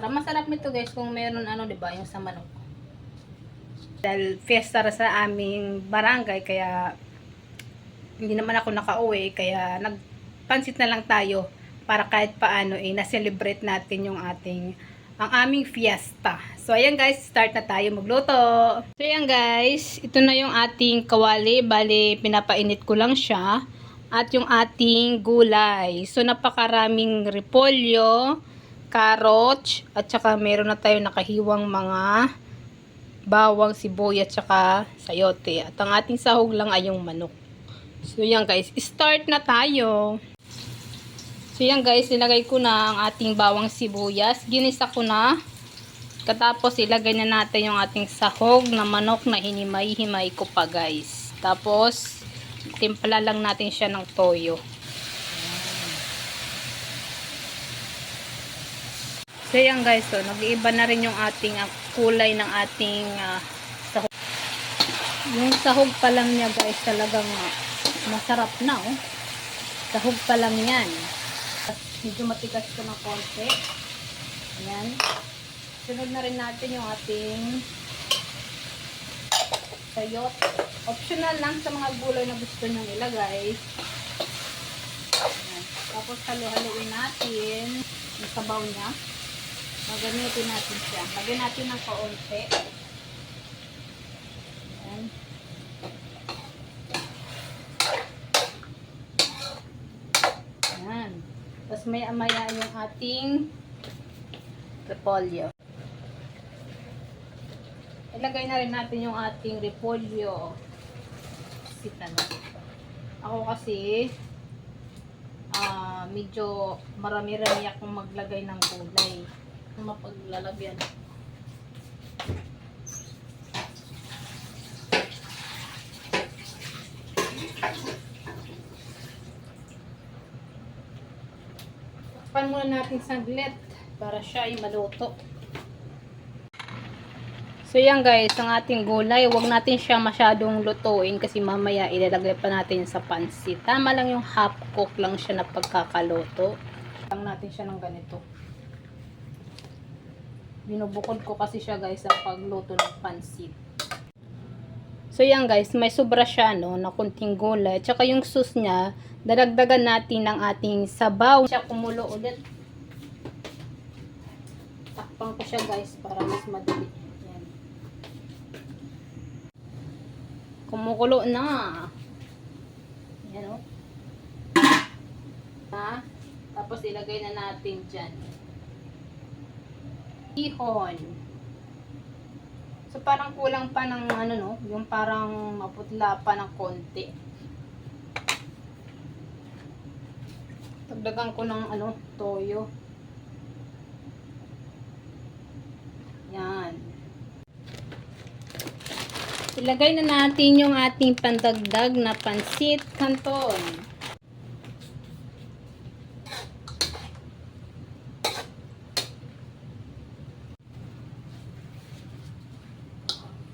Masarap nito guys kung meron ano, 'di ba, yung sa manok. Dahil fiesta sa aming barangay kaya hindi naman ako nakauwi kaya nagpansit na lang tayo para kahit paano na-celebrate natin yung ang aming fiesta. So ayan guys, start na tayo magluto. So ayan guys, ito na yung ating kawali, bali pinapainit ko lang siya. At yung ating gulay. So napakaraming repolyo, carrots, at saka meron na tayo nakahiwang mga bawang, sibuyas, at saka sayote. At ang ating sahog lang ay yung manok. So yan guys, start na tayo. So yan guys, ilagay ko na ang ating bawang sibuyas. Ginisa ko na. Katapos ilagay na natin yung ating sahog na manok na hinimay-himay ko pa guys. Tapos timpla lang natin siya ng toyo. So yan guys, so nag-iiba na rin yung ating kulay ng ating sahog. Yung sahog pa lang niya guys, talagang masarap na oh. Sahog pa lang yan. Medyo matigas ko ng konti. Ayan. Sunod na rin natin yung ating sayote. Optional lang sa mga gulay na gusto nyo ilagay. Ayan. Tapos halo-haloin natin yung sabaw niya. Magamitin natin siya. Lagyan natin ng kaunti. Ayan. Ayan. Tapos maya-maya yung ating repolyo. Ilagay na rin natin yung ating repolyo. Sita na. Ako kasi medyo marami-rami akong maglagay ng gulay. Mapaglalagyan. Takpan muna natin saglit para siya ay maluto. So yan guys, ang ating gulay, huwag natin siya masyadong lutuin kasi mamaya ilalagay pa natin sa pansit. Tama lang yung half cook lang siya na pagkakaluto. Lang natin siya ng ganito. Binubukod ko kasi siya guys sa pagluto ng pansit. So yan guys, may sobra siya no, na kunting gulay. Tsaka yung sauce niya, dadagdagan natin ng ating sabaw. Siya kumulo ulit. Takpan ko siya guys para mas madali. Yan. Kumukulo na. Yan o. Tapos ilagay na natin dyan. Ihon. So parang kulang pa ng ano no, yung parang maputla pa ng konti. Dagdagan ko ng ano, toyo. Yan. Ilagay na natin yung ating pandagdag na pansit canton.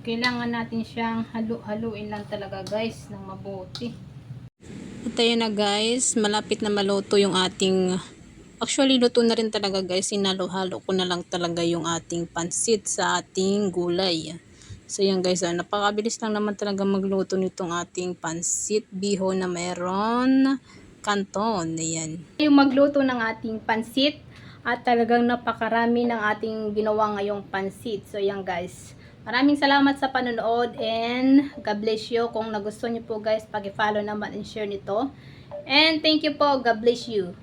Kailangan natin siyang halu-haluin lang talaga guys ng mabuti. At ayun na guys, malapit na maluto yung ating, actually luto na rin talaga guys, sinalo-halo ko na lang talaga yung ating pansit sa ating gulay. So yan guys, napakabilis lang naman talaga magluto nitong ating pansit bihon na meron canton. Ayan. Yung magluto ng ating pansit at talagang napakarami ng ating ginawa ngayong pansit. So yan guys. Maraming salamat sa panonood and God bless you. Kung nagustuhan niyo po guys, pag-follow naman and share nito. And thank you po. God bless you.